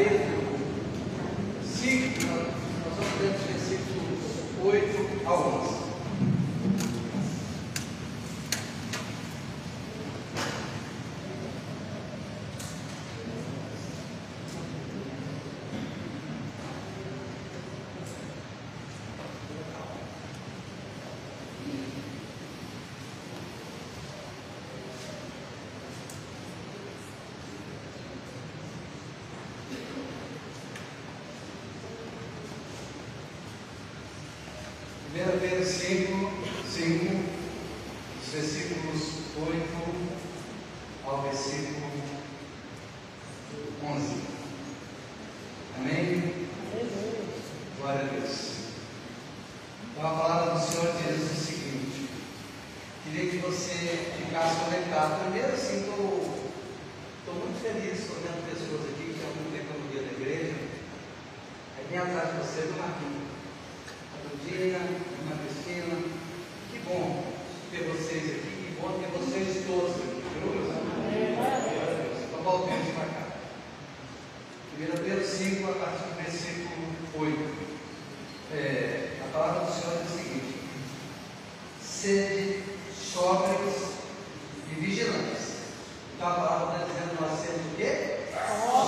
capítulo 5, nós vamos ler os versículos 8 ao 11. Primeiro Pedro 5, os versículos 8 ao versículo 11. Amém? Glória a Deus. Então a palavra do Senhor diz o seguinte: queria que você ficasse conectado. Primeiro, assim, estou muito feliz, estou vendo pessoas aqui que há muito tempo no dia da igreja. Aí vem atrás de você do Marquinhos. Dina, irmã Cristina, que bom ter vocês aqui, que bom ter vocês todos aqui, então voltemos para cá. 1 Pedro 5, a partir do versículo 8, a palavra do Senhor diz o seguinte: sede sóbrios e vigilantes. Então a palavra está dizendo nós sermos o quê?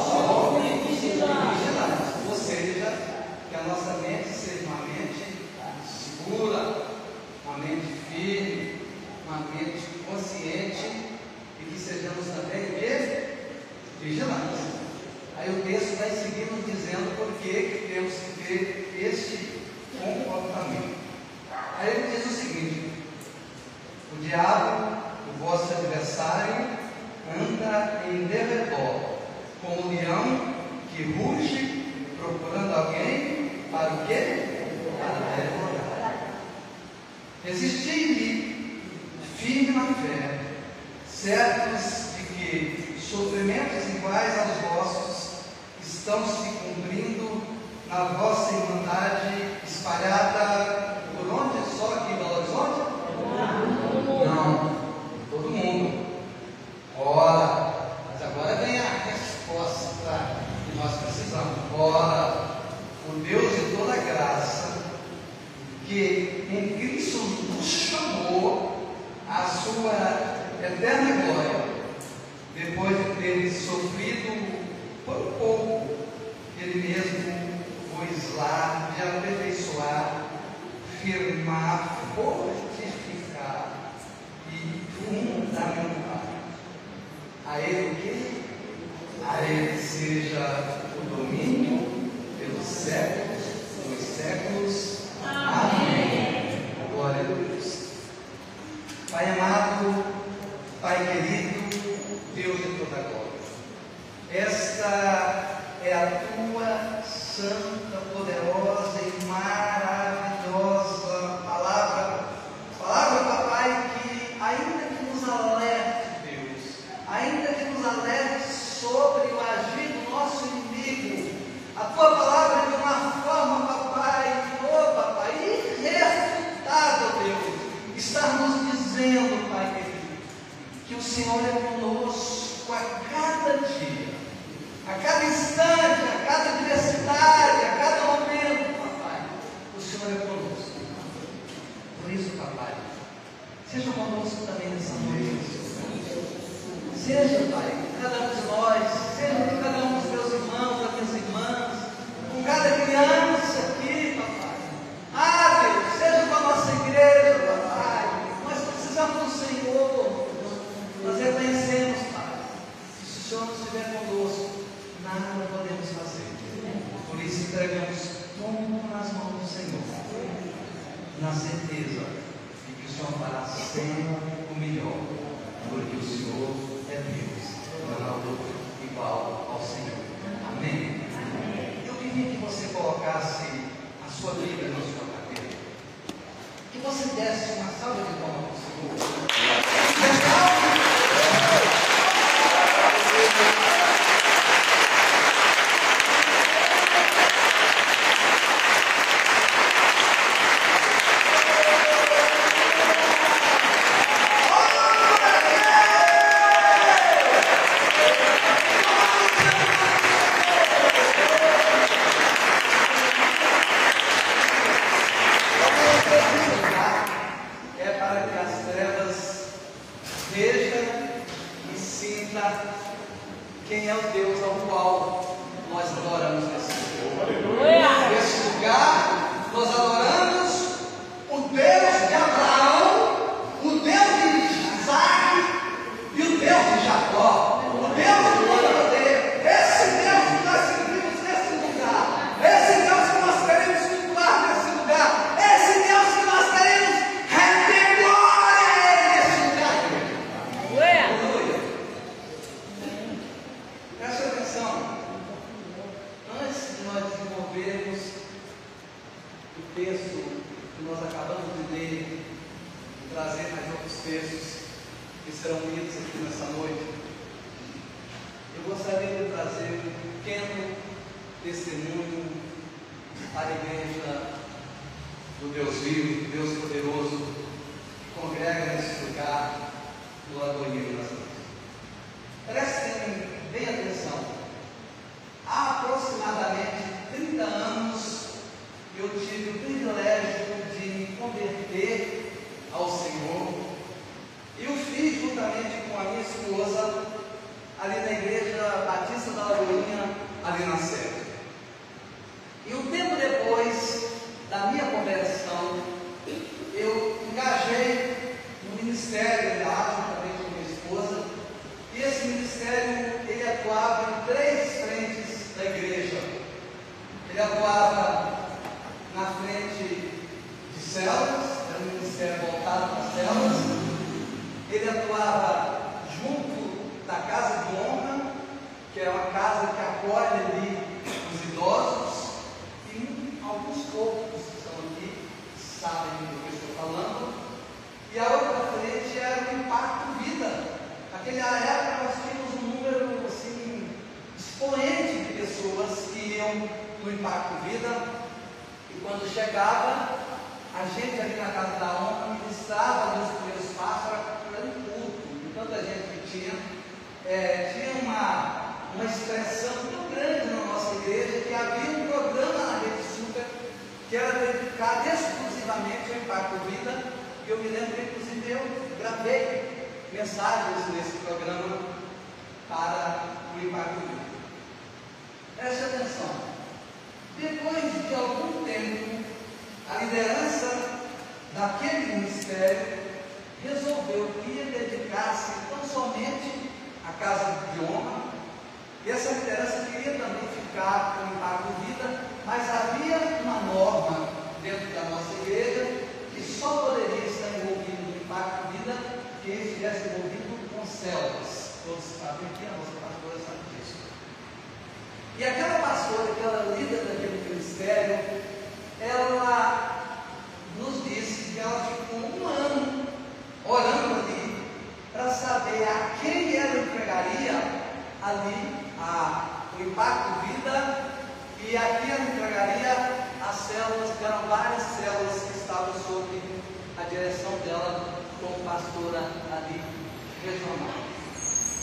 Sóbrios e vigilantes, ou seja, que a nossa mente seja uma mente segura, uma mente firme, uma mente consciente, e que sejamos também o quê? Vigilantes. Aí o texto vai seguir nos dizendo por que temos que ter este comportamento. Aí ele diz o seguinte: o diabo, o vosso adversário, anda em derredor, como um leão que ruge, procurando alguém para o quê? Para devorar. Resisti-lhe firme na fé, certos de que sofrimentos iguais aos vossos estão se cumprindo na vossa irmandade espalhada por onde? Só aqui em Belo Horizonte? Não, todo mundo. Ora, mas agora vem a resposta que nós precisamos. Ora, o Deus de toda graça, que em Cristo nos chamou à sua eterna glória, depois de ter sofrido por pouco, Ele mesmo vos lá de aperfeiçoar, firmar, fortificar e fundamentar. A Ele o quê? A Ele seja o domínio pelos séculos dos séculos. Amém. Glória a Deus. Pai amado, Pai querido, Deus de toda glória, esta é a tua santa, poderosa e maravilhosa palavra, papai, que ainda que nos alerte, Deus, ainda que nos alerte sobre o agir do nosso inimigo, a tua palavra de uma forma, papai, irrefutável, Deus, está nos dizendo, Pai querido, que o Senhor é conosco a cada dia, a cada instante, a cada adversidade, a cada momento, papai, o Senhor é conosco. Por isso, papai, seja conosco também nessa noite, seja, Pai, com cada um de nós, seja com cada um dos meus irmãos, das minhas irmãs, com cada criança aqui, papai. Ah, Deus, seja com a nossa igreja, papai. Nós precisamos do Senhor. Nós reconhecemos, Pai, que se o Senhor não estiver conosco, nada podemos fazer. Por isso entregamos tudo nas mãos do Senhor, na certeza de que o Senhor fará sempre o melhor, porque o Senhor é Deus, não há outro igual ao Senhor. Amém? Eu queria que você colocasse a sua Bíblia na sua cadeira, que você desse uma salva de palmas ao Senhor. quem é o Deus ao qual nós adoramos nesse lugar. Aleluia! Nesse lugar, nós adoramos o Deus de Abraão, o Deus de Isaac e o Deus de Jacó, o Deus de todo poder. Esse Deus que nós servimos nesse lugar, esse Deus que nós queremos cultuar nesse lugar, esse Deus que nós queremos render glória a Ele nesse lugar. Aleluia! Preste atenção. Antes de nós desenvolvermos o texto que nós acabamos de ler e trazer mais outros textos que serão lidos aqui nessa noite, eu gostaria de trazer um pequeno testemunho para a igreja do Deus vivo, do Deus poderoso, que congrega nesse lugar do Adonai nas noites. Prestem bem atenção. Há aproximadamente 30 anos eu tive o privilégio de me converter ao Senhor. E o fiz juntamente com a minha esposa ali na igreja Batista da Lagoinha, ali na Serra. E um tempo depois da minha conversão, eu engajei no ministério lá, juntamente com a minha esposa. E esse ministério, ele atuava em 3 frentes da igreja. Ele atuava na frente de células, era um ministério voltado para células. Ele atuava junto da casa de honra, que é uma casa que acolhe ali os idosos, e alguns poucos que estão aqui sabem do que eu estou falando. E a outra frente era o Impacto Vida. Naquela época nós tínhamos um número assim, expoente de pessoas que iam no Impacto Vida, e quando chegava, a gente ali na casa da honra ministrava nos primeiros passos, era um culto, de tanta gente que tinha uma expressão tão grande na nossa igreja, que havia um programa na Rede Super que era dedicado exclusivamente ao Impacto Vida, e eu me lembro que inclusive eu gravei mensagens nesse programa para o Impacto Vida. Preste atenção. Depois de algum tempo, a liderança daquele ministério resolveu que ia dedicar-se tão somente à casa de honra, e essa liderança queria também ficar com o Impacto Vida, mas havia uma norma dentro da nossa igreja que só poderia estar envolvido no Impacto Vida quem estivesse envolvido com células. Todos sabem que a nossa pastora sabe disso. E aquela pastora, aquela líder daquele ministério, ela nos disse que ela ficou um ano orando ali para saber a quem ela entregaria ali o Impacto Vida, e aqui ela entregaria as células, que eram várias células que estavam sob a direção dela como pastora ali regional.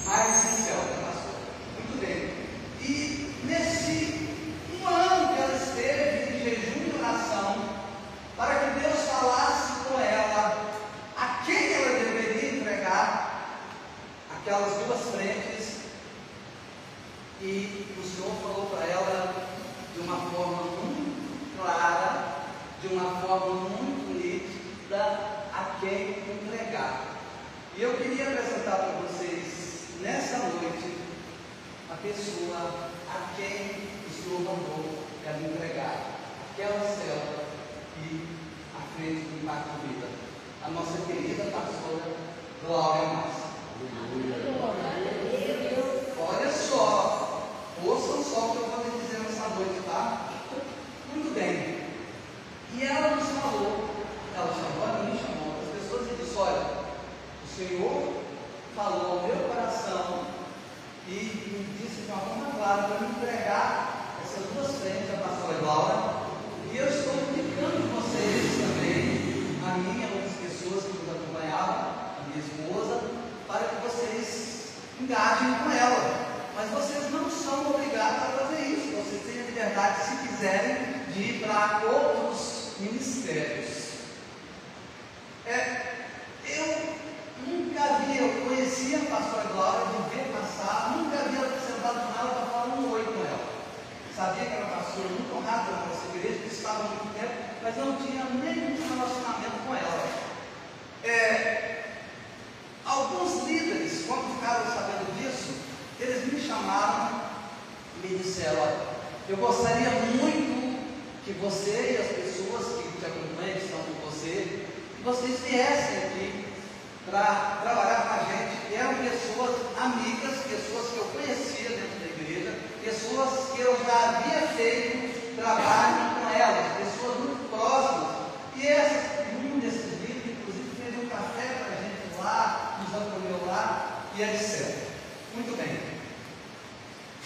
Mais sincero, pastora. Muito bem. E nesse um ano que ela esteve em jejum e oração, para que Deus falasse com ela a quem ela deveria entregar aquelas 2 frentes, e o Senhor falou para ela de uma forma muito clara, de uma forma muito nítida, a quem entregar. E eu queria apresentar para vocês nessa noite a pessoa a quem o Senhor mandou ela entregar aquela célula e a frente do Impacto Vida, a nossa querida pastora Glória Massa. Olha só, ouçam só o que eu vou lhe dizer nessa noite, tá? Muito bem. E ela nos falou, ela chamou a mim, chamou outras pessoas e disse: olha, o Senhor falou ao meu coração e me disse de uma forma clara para me entregar essas 2 frentes, a pastora Glória, e eu estou indicando vocês também, a mim e a outras pessoas que nos acompanhavam, a minha esposa, para que vocês engajem com ela. Mas vocês não são obrigados a fazer isso, vocês têm a liberdade, se quiserem, de ir para outros ministérios. Eu nunca vi, eu conhecia a pastora Glória de ver passar, nunca vi ela ter sentado não tinha nenhum relacionamento com ela. Alguns líderes, quando ficaram sabendo disso, eles me chamaram e me disseram: olha, eu gostaria muito que você e as pessoas que te acompanham, que estão com você, que vocês viessem aqui para trabalhar com a gente. E eram pessoas amigas, pessoas que eu conhecia dentro da igreja, pessoas que eu já havia feito trabalho com elas, pessoas muito próximas. E um desses líderes, inclusive, fez um café para a gente lá, nos acolheu lá, e etc. Muito bem.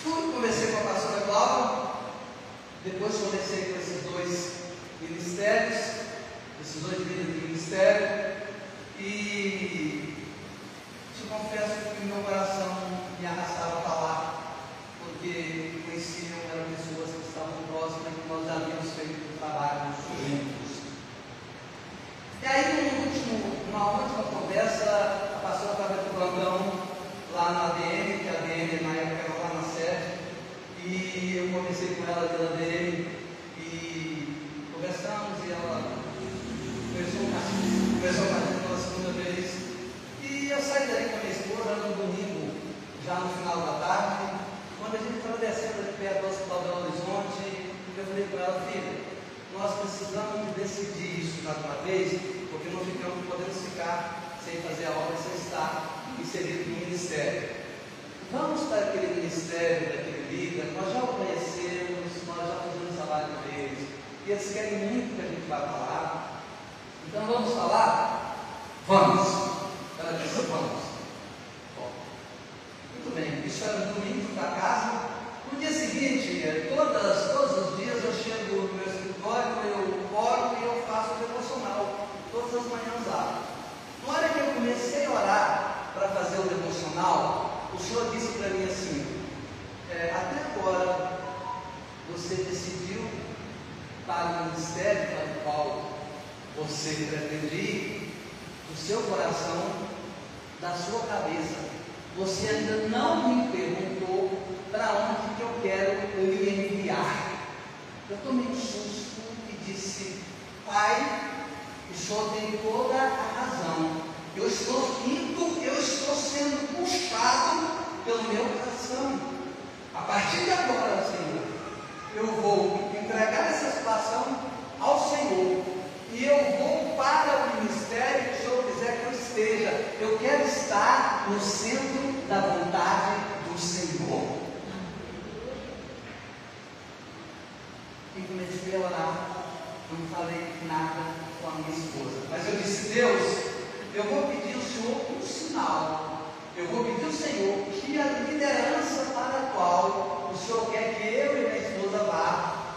Comecei com a pastora Cláudia, depois comecei com esses dois ministérios, esses dois líderes de ministério, e te confesso que meu coração me arrastava para lá, porque conheciam, eram pessoas que estavam próximas e que nós já havíamos feito um trabalho juntos. E aí, numa última conversa, a pastora estava de plantão lá na ADM, que a ADM na época era lá na sede, e eu conversei com ela pela ADM e conversamos, e ela conversou com a gente pela segunda vez, e eu saí daí com a minha esposa no domingo, já no final da tarde. Quando a gente estava descendo ali perto do Hospital Belo Horizonte, eu falei para ela: filha, nós precisamos decidir isso já de uma vez, porque não podemos ficar sem fazer a obra, sem estar inserido no ministério. Vamos para aquele ministério daquele líder, nós já o conhecemos, nós já fazemos trabalho com eles, e eles querem muito que a gente vá falar. Então vamos falar? Vamos. Ela disse: vamos. Bom, muito bem, isso era no domingo para casa. No dia seguinte, todos os dias eu chego no meu escritório, eu oro e eu faço o devocional, todas as manhãs lá. Na hora que eu comecei a orar para fazer o devocional, o Senhor disse para mim assim: até agora você decidiu para o ministério para o qual você pretende ir, do seu coração, da sua cabeça. Você ainda não me perguntou para onde que eu quero lhe enviar. Eu tomei um susto e disse: Pai, o Senhor tem toda a razão. Eu estou indo, eu estou sendo puxado pelo meu coração. A partir de agora, Senhor, eu vou entregar essa situação ao Senhor. E eu vou para o ministério que o Senhor quiser que eu esteja. Eu quero estar no centro da vontade do Senhor. E comecei a orar. Não falei nada com a minha esposa. Mas eu disse: Deus, eu vou pedir ao Senhor um sinal. Eu vou pedir ao Senhor que a liderança para a qual o Senhor quer que eu e minha esposa vá,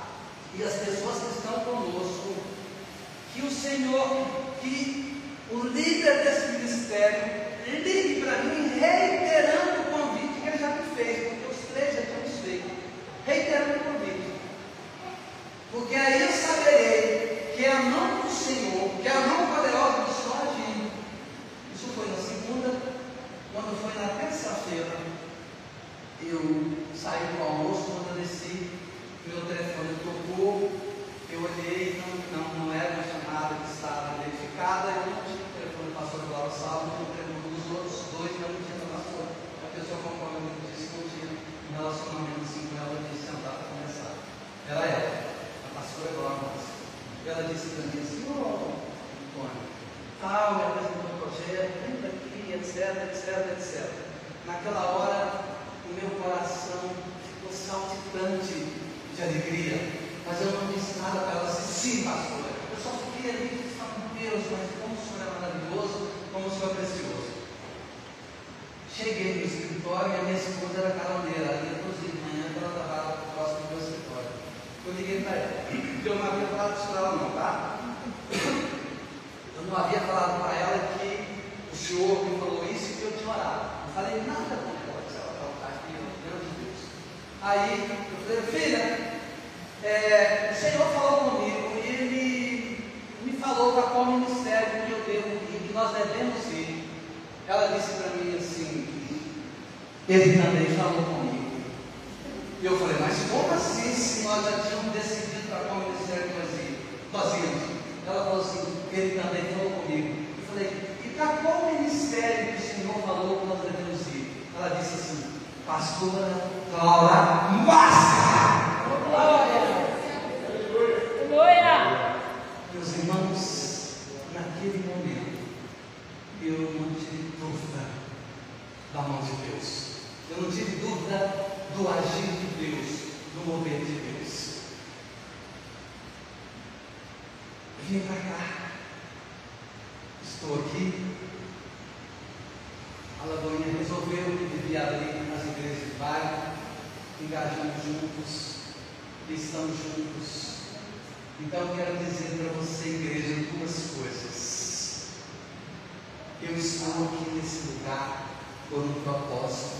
e as pessoas que estão conosco, que o Senhor, que o líder desse ministério, ligue para mim, reiterando o convite que ele já me fez, porque os três já tínhamos feito, reiterando o convite. Porque aí eu saberei que é a mão do Senhor, que é a mão poderosa do Senhor agindo. Isso foi na segunda. Quando foi na terça-feira, eu saí do almoço. Quando eu desci, meu telefone tocou. Eu olhei, não era uma chamada que estava identificada. Eu não tinha o telefone do pastor Laura Salvo, não tinha o telefone dos outros dois, mas não tinha da pastora. A pessoa com qual eu disse que eu tinha um relacionamento assim com ela, eu disse: sentar para começar. Era ela, a pastora Laura. Ela disse para mim assim: Antônio, me apresentou o projeto, vem para aqui, etc. Naquela hora, o meu coração ficou saltitante de alegria. Mas eu não disse nada para ela. Disse: sim, pastor. Eu só fiquei ali e disse: meu Deus, mas como o Senhor é maravilhoso, como o Senhor é precioso. Cheguei no escritório e a minha esposa era caroneira. Ali, inclusive, de manhã, ela trabalhava próximo do meu escritório. Eu liguei para ela, porque eu não havia falado isso para ela não, tá? Eu não havia falado para ela que o Senhor me falou isso e que eu tinha orado. Não falei nada com ela, se ela está aqui, Deus de Deus. Aí, eu falei: filha, o Senhor falou comigo e Ele me falou para qual ministério que eu devo ir, que nós devemos ir. Ela disse para mim assim: Ele também falou comigo. E eu falei: mas como assim, se nós já tínhamos decidido para qual ministério nós íamos? nós íamos. Ela falou assim, ele também falou comigo. Eu falei, e para qual ministério que o Senhor falou que nós devemos ir? Ela disse assim, pastora Cláudia Márcia. Glória! Glória! Meus irmãos, naquele momento, eu não tive dúvida da mão de Deus. Eu não tive dúvida do agir de Deus, do mover de Deus. Vim para cá. Estou aqui. A Lagoinha resolveu que devia abrir as igrejas de bairro. Engajamos juntos. E estamos juntos. Então eu quero dizer para você, igreja, duas coisas. Eu estou aqui nesse lugar por um propósito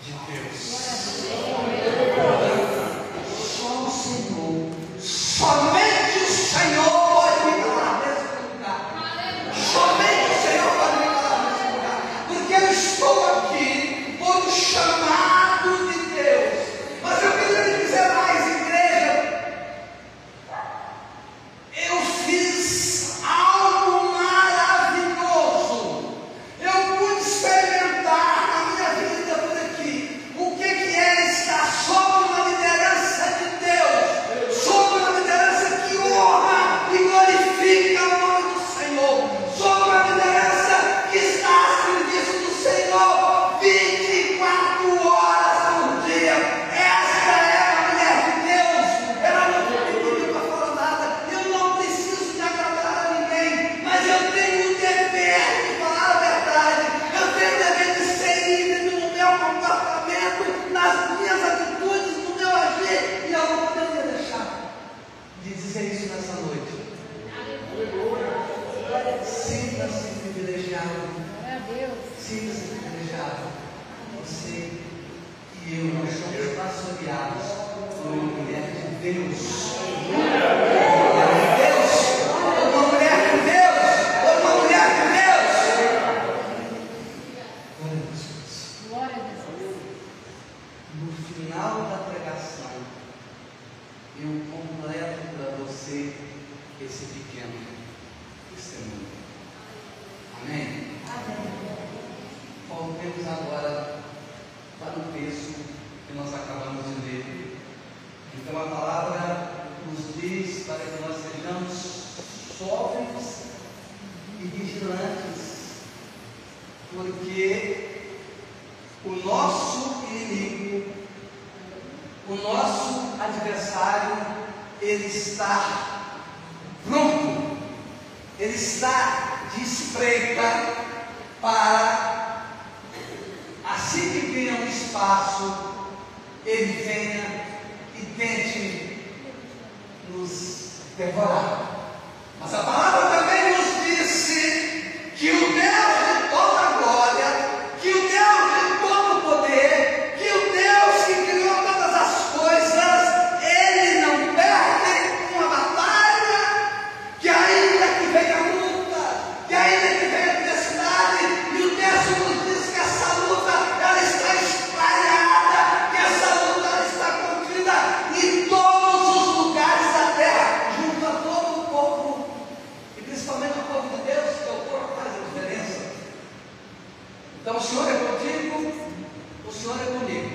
de Deus. Só o Senhor, somente o Senhor pode me parar nesse lugar. Somente o Senhor pode me parar nesse lugar. Porque eu estou aqui por um chamado de Deus. Mas eu queria lhe dizer mais, igreja. Eu fiz algo maravilhoso. Eu pude experimentar na minha vida por aqui o que é estar sob uma liderança de Deus, sob uma liderança que honra e glorifica o nome do Senhor, sob uma liderança que está a serviço do Senhor 24 horas por dia. Esta é a mulher de Deus. Ela não me pediu para falar nada. Eu não preciso de agradar a ninguém, mas eu tenho o dever de falar a verdade. Eu tenho o dever de ser íntegro no meu comportamento, nas minhas atitudes, no meu agir. E eu não poderia deixar de dizer isso nessa noite. Sinta-se privilegiado. Glória a Deus. Sinta-se privilegiado. Você e eu, nós somos pastoreados por uma mulher de Deus. Uma mulher de Deus. Uma mulher de Deus. Uma mulher de Deus. Glória a Deus. Glória a Deus. No final da pregação, eu completo para você esse pequeno testemunho. Amém? Voltemos agora para o texto que nós acabamos de ler. Então a palavra nos diz para que nós sejamos sóbrios e vigilantes, porque o nosso inimigo, o nosso adversário, ele está pronto, ele está de espreita para, assim que ganha um espaço, ele venha e tente nos devorar. Mas a palavra também nos disse que o Deus de toda glória, que o Deus de todo poder, que o Deus que criou todas as coisas, ele não perde uma batalha, que ainda que venha luta, que ainda que venha adversidade, e o texto nos diz que essa luta ela está espalhada, que essa luta ela está contida em todos os lugares da terra, junto a todo o povo, e principalmente o povo de Deus, que é o povo que faz a diferença. Então o Senhor é contigo, o Senhor é comigo.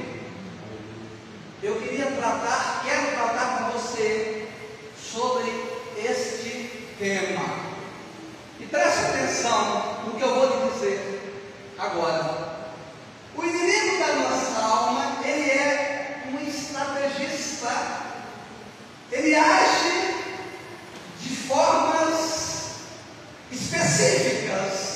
Eu quero tratar com você sobre este tema. E preste atenção no que eu vou lhe dizer agora. O inimigo da nossa alma, ele é um estrategista. Ele age de formas específicas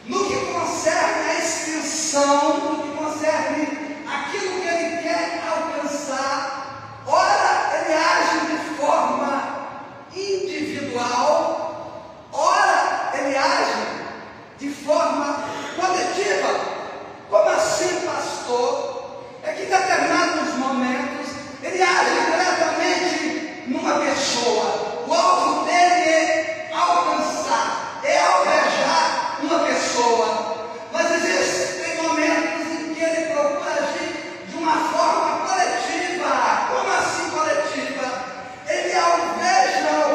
no que concerne a extensão, no que concerne aquilo que ele quer alcançar. Ora, ele age de forma individual, ora, ele age de forma coletiva. Como assim, pastor? É que em determinados momentos ele age diretamente numa pessoa. O alvo dele é alcançar, é alvejar uma pessoa. Mas existem momentos em que ele procura agir de uma forma coletiva. Como assim coletiva? Ele alveja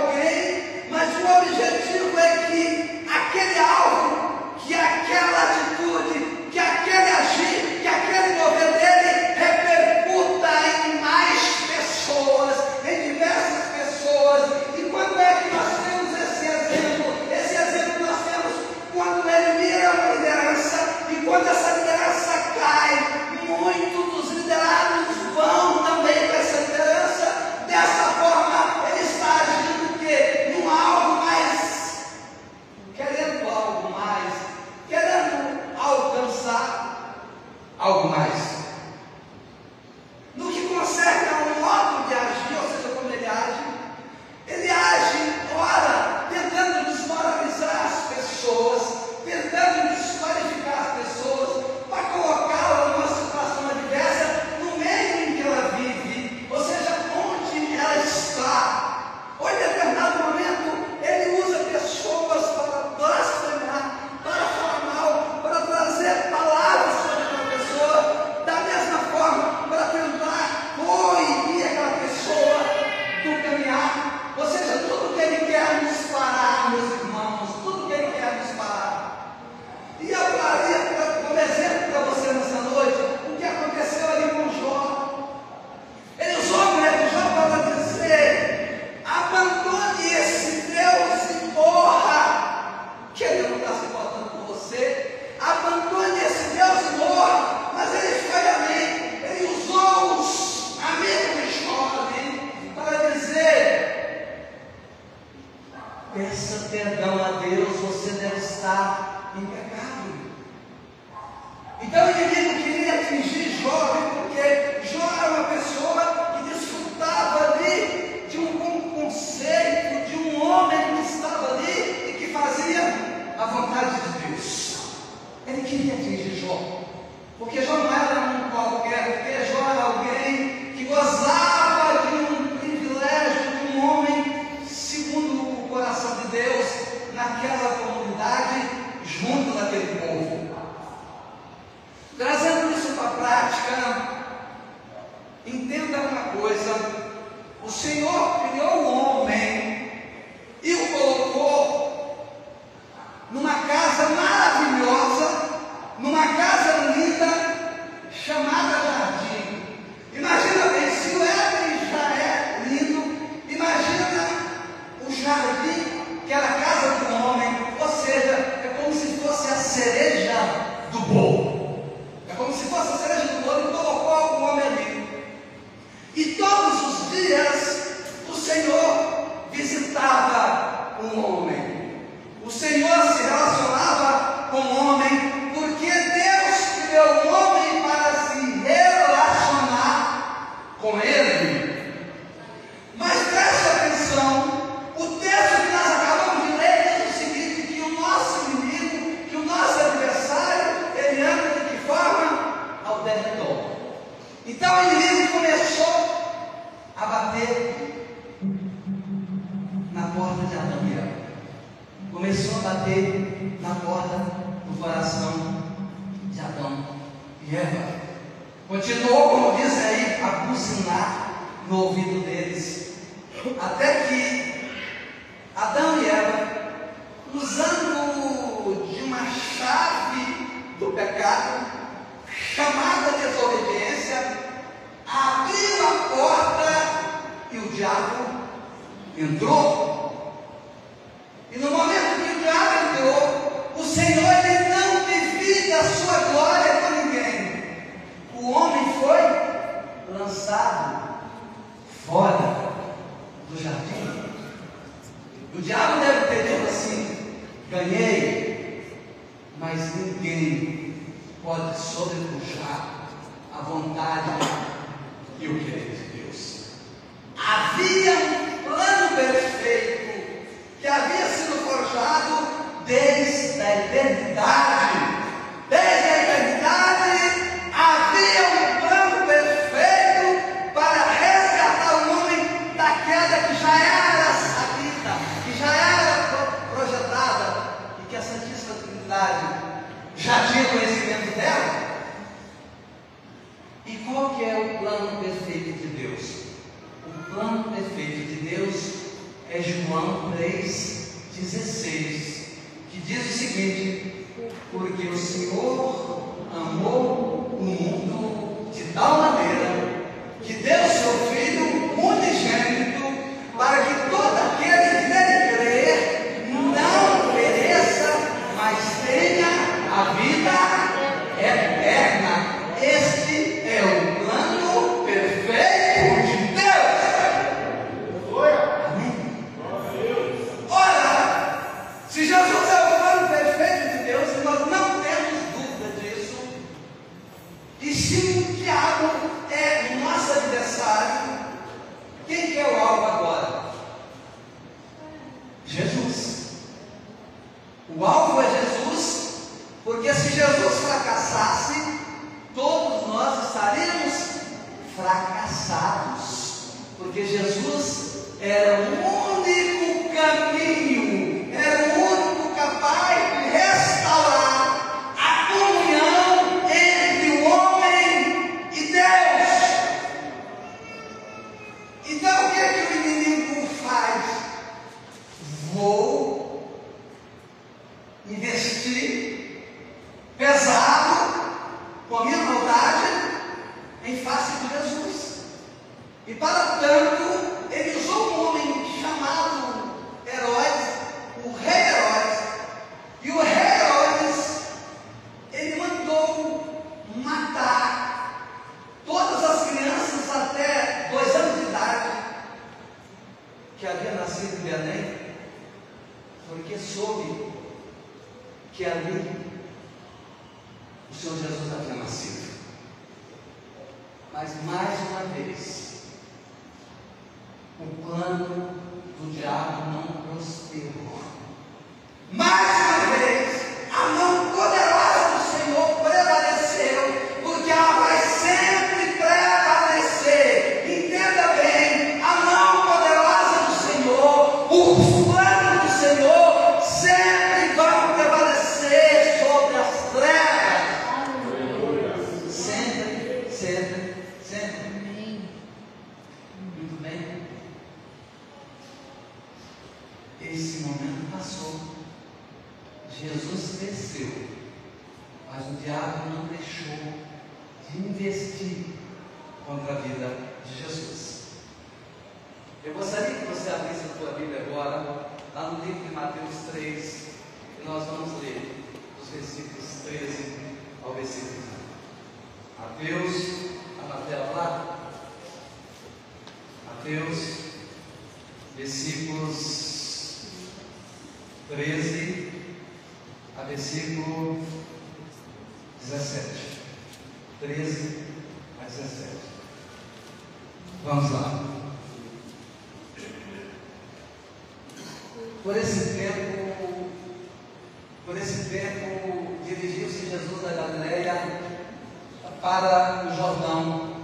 está em pecado. Então o inimigo queria atingir Jó, porque Jó era uma pessoa que desfrutava ali de um bom conceito, de um homem que estava ali e que fazia a vontade de Deus. Ele queria atingir Jó, porque Jó não era um qualquer, porque Jó era alguém que gozava de um privilégio, de um homem segundo o coração de Deus, naquela comunidade, junto daquele povo. Trazendo isso para a prática, entenda uma coisa: o Senhor criou o homem e o colocou numa casa maravilhosa, numa casa linda, chamada jardim. Imagina bem, se o Éden já é lindo, imagina o jardim, que era a casa do homem, ou seja, é como se fosse a cereja do bolo. É como se fosse a cereja do bolo e colocou o homem ali. E todos os dias o Senhor visitava o homem. O Senhor se relacionava com o homem, porque Deus criou o homem para se relacionar com ele. Mas preste atenção, o texto que nós acabamos de ler diz o seguinte: que o nosso inimigo, que o nosso adversário, ele anda de que forma? Ao derredor. Então o inimigo começou a bater na porta de Adão e Eva. Começou a bater na porta do coração de Adão e Eva. Continuou, como diz aí, a buzinar no ouvido deles, até que Adão e Eva, usando de uma chave do pecado, chamada desobediência, abriu a porta e o diabo entrou. E no momento que o diabo entrou, o Senhor ele não divide a sua glória com ninguém. O homem foi lançado fora do jardim. O diabo deve ter dito assim: ganhei, mas ninguém pode sobrepujar a vontade e o querer de Deus. Havia um plano perfeito que havia sido forjado desde a eternidade. Desde a eternidade havia um plano perfeito para resgatar o homem da queda que já era sabida, que já era projetada e que a Santíssima Trindade já tinha conhecimento dela. E qual que é o plano perfeito de Deus? O plano perfeito de Deus é João 3,16, que diz o seguinte: porque o Senhor amou o mundo de tal maneira que deu seu Filho unigênito, para que todo aquele que nele crer não pereça, mas tenha a vida eterna. Este é o plano perfeito de Deus. Amém? Ora, se Jesus é o plano perfeito de Deus, e nós não temos dúvida disso, e se o diabo é o nosso adversário, quem que é o alvo agora? Jesus. O alvo é Jesus, porque se Jesus fracassasse, todos nós estaríamos fracassados, porque Jesus era o único caminho, era o único capaz de restaurar a comunhão entre o homem e Deus. Então o que é que o inimigo faz? Vou investir pesado com a minha maldade em face de Jesus. E para tanto, ele usou um homem chamado Herodes, o rei Herodes. E o rei Herodes, ele mandou matar todas as crianças até 2 anos de idade que havia nascido em Belém, porque soube que ali o Senhor Jesus havia nascido. Mas mais uma vez, o plano do diabo não prosperou. Mais uma vez, a mão poderosa do Senhor prevaleceu, porque ela vai sempre prevalecer. Entenda bem, a mão poderosa do Senhor, o plano do Senhor sempre vai prevalecer sobre as trevas. Sempre, sempre, sempre. Muito bem. Esse momento passou. Jesus cresceu, mas o diabo não deixou de investir contra a vida de Jesus. Eu gostaria que você abrisse a sua Bíblia agora, lá no livro de Mateus 3, e nós vamos ler os versículos 13 ao versículo 1. Mateus, está na tela lá? Mateus, versículos 13 a versículo 17. 13 a 17. Vamos lá. Por esse tempo, dirigiu-se Jesus da Galileia para o Jordão,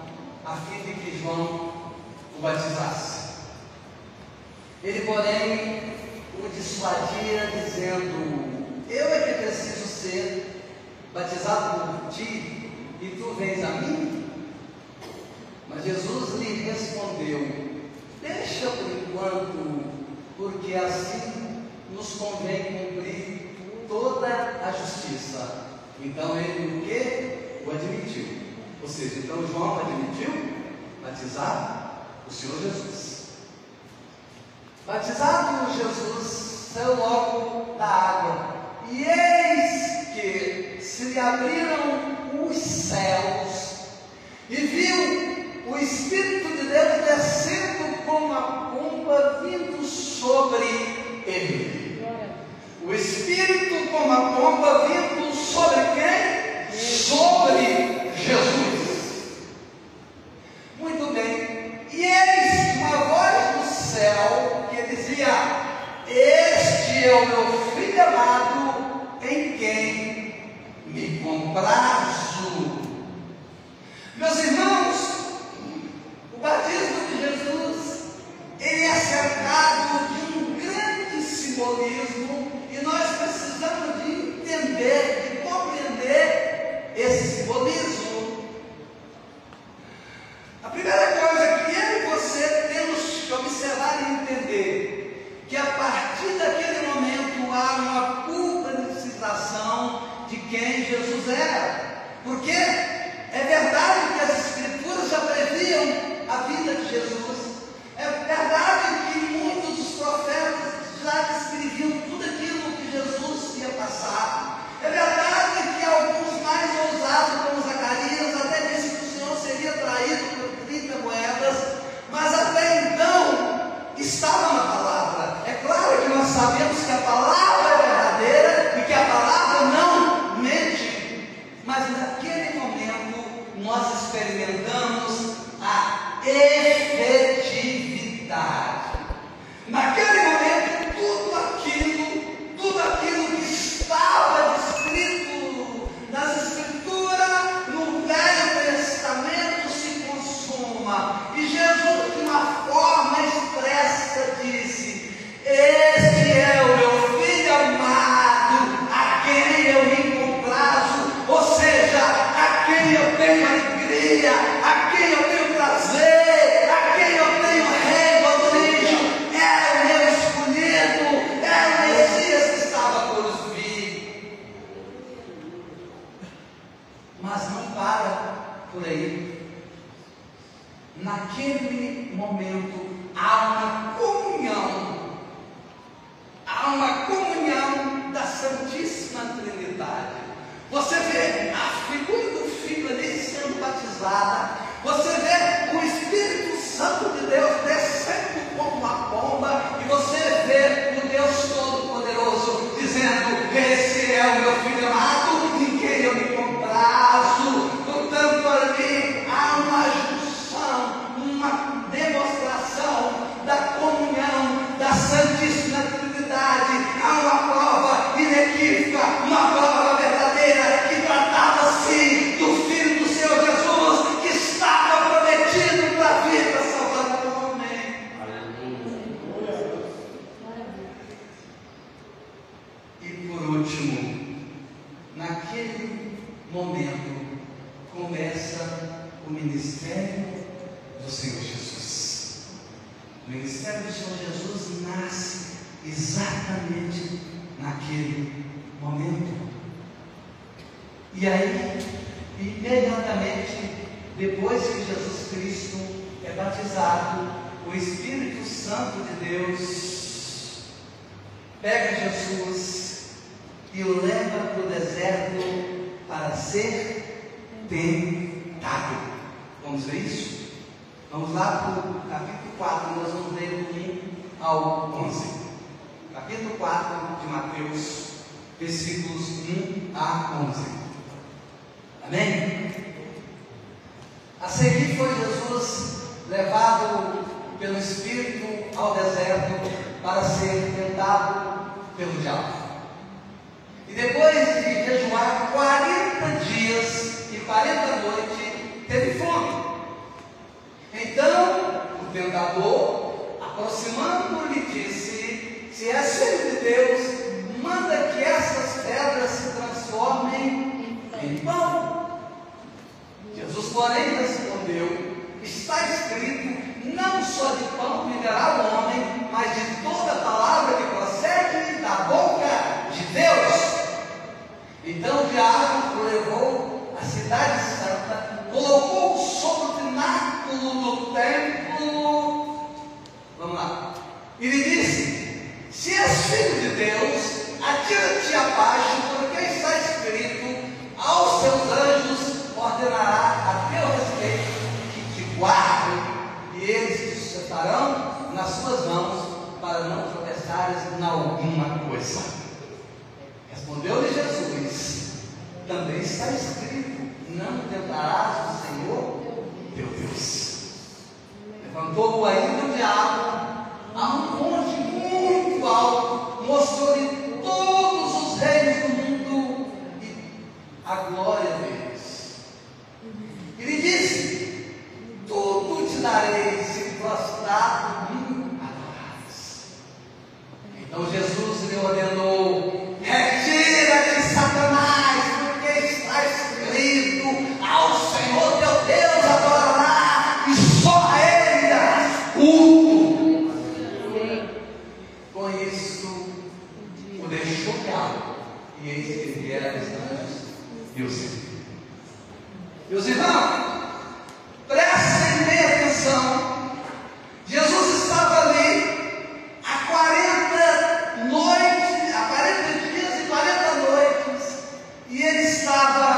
a fim de que João o batizasse. Ele, porém, o dissuadia, dizendo: eu é que preciso ser batizado por ti, e tu vens a mim? Mas Jesus lhe respondeu: deixa por enquanto, porque assim nos convém cumprir toda a justiça. Então ele o que? O admitiu. Ou seja, então João admitiu batizar o Senhor Jesus. Batizado Jesus, saiu logo da água, e eis que se lhe abriram os céus, e viu o Espírito de Deus descendo como uma pomba vindo sobre ele. O Espírito como uma pomba vindo sobre quem? Sobre Jesus. Muito bem. E eis uma voz do céu que dizia: este é o meu filho amado, em quem me comprazo. Meus irmãos, o batismo de Jesus, ele é cercado de um grande simbolismo, e nós precisamos de entender, de compreender esse simbolismo. A primeira coisa que eu e você temos que observar e entender, que a partir daquele momento há uma pulverização de quem Jesus era. Porque é verdade que as Escrituras já previam a vida de Jesus. É verdade que muitos dos profetas já descreviam tudo aquilo que Jesus ia passar. É verdade que alguns mais ousados, como Zacarias, até disse que o Senhor seria traído por 30 moedas. Mas até então estava na palavra. É claro que nós sabemos que a palavra é verdadeira e que a palavra não mente. Mas naquele momento nós experimentamos a efetividade. Naquele momento tudo aquilo que estava descrito nas Escrituras, no Velho Testamento, se consuma. E Jesus, de uma forma expressa, disse: este é o meu filho amado, a quem eu me comprazo. Ou seja, a quem eu tenho alegria, a quem eu tenho prazer, a quem eu tenho regozijo. É o meu escolhido, é o Messias que estava por vir. Mas não para por aí. Naquele momento há uma comunhão da Santíssima Trindade. Você vê a figura do Filho ali sendo batizada, você vê o Espírito Santo de Deus descendo como uma pomba, e você vê o Deus Todo-Poderoso dizendo: esse é o meu momento começa o ministério do Senhor Jesus. O ministério do Senhor Jesus nasce exatamente naquele momento. E aí, imediatamente depois que Jesus Cristo é batizado, o Espírito Santo de Deus pega Jesus e o leva para o deserto para ser tentado. Vamos ver isso? Vamos lá para o capítulo 4, nós vamos ler do 1 ao 11. Capítulo 4 de Mateus, versículos 1 a 11. Amém? A seguir foi Jesus levado pelo Espírito ao deserto para ser tentado pelo diabo. E depois de jejuar 40 dias e 40 noites, teve fome. Então o tentador, aproximando-lhe, disse: se és filho de Deus, manda que essas pedras se transformem em pão. Jesus, porém, respondeu: está escrito, não só de pão viverá o homem, mas de toda palavra que procede da boca de Deus. Então o diabo o levou à cidade santa, colocou sobre o pináculo do templo, vamos lá, e lhe disse: se és filho de Deus, atira-te abaixo, porque está escrito, aos seus anjos ordenará a teu respeito que te guardem, e eles te sustentarão nas suas mãos, para não tropeçares em alguma coisa. Respondeu-lhe Jesus: também está escrito, não tentarás o Senhor teu Deus. Levantou-o ainda o diabo a um monte muito alto, mostrou-lhe todos os reinos do mundo e a glória deles. E lhe disse: tudo te darei se prostrado me adorares. Então Jesus lhe ordenou: retira-te, Satanás, porque está escrito, ao Senhor teu Deus adorará, e só a Ele darás culto. Com isso o deixou calmo, e eis que vieram os anjos e o serviram. Meus irmãos, prestem bem atenção. Jesus estava ali há 40 noites, há 40 dias e 40 noites, e ele estava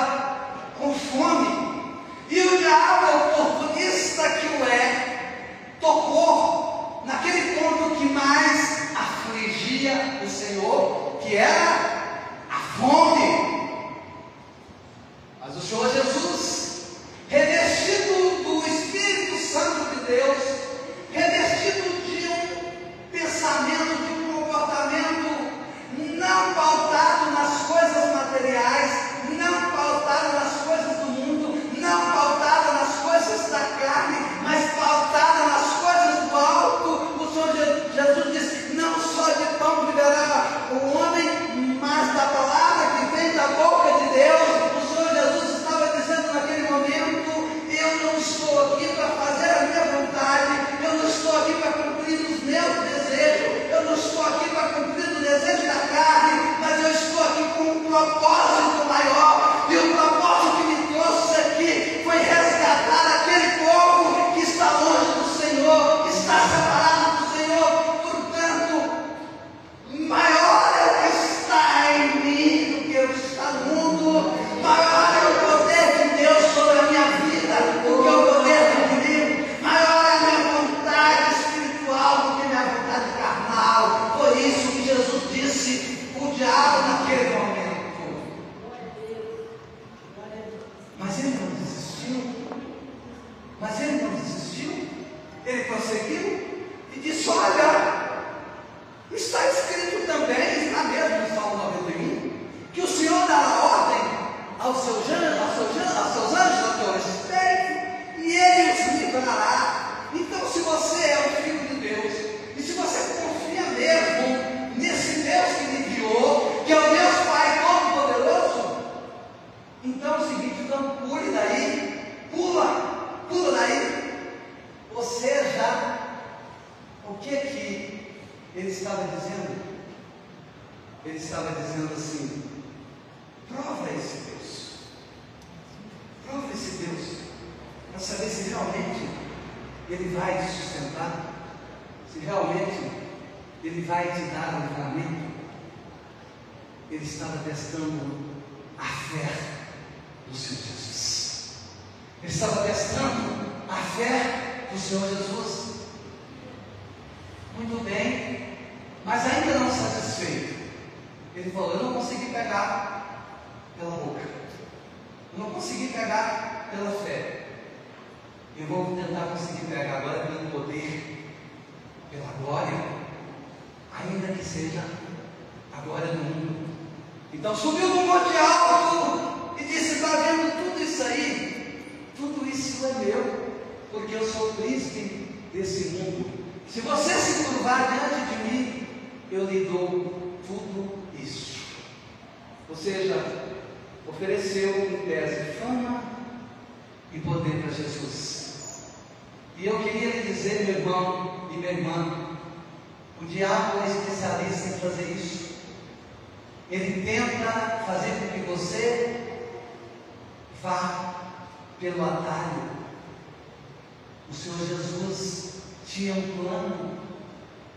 com fome. E o diabo, oportunista que o é, tocou naquele ponto que mais afligia o Senhor, que era a fome. Mas o Senhor Jesus revelou vai te sustentar, se realmente Ele vai te dar o livramento, Ele estava testando a fé do Senhor Jesus. Ele estava testando a fé do Senhor Jesus. Muito bem, mas ainda não satisfeito, Ele falou: eu não consegui pegar pela boca, eu não consegui pegar pela fé, eu vou tentar conseguir pegar agora pelo poder, pela glória, ainda que seja a glória do mundo. Então subiu no monte alto e disse: está vendo tudo isso aí? Tudo isso é meu, porque eu sou o príncipe desse mundo. Se você se curvar diante de mim, eu lhe dou tudo isso. Ou seja, ofereceu em tese fama e poder para Jesus. E eu queria lhe dizer, meu irmão e minha irmã, o diabo é especialista em fazer isso. Ele tenta fazer com que você vá pelo atalho. O Senhor Jesus tinha um plano,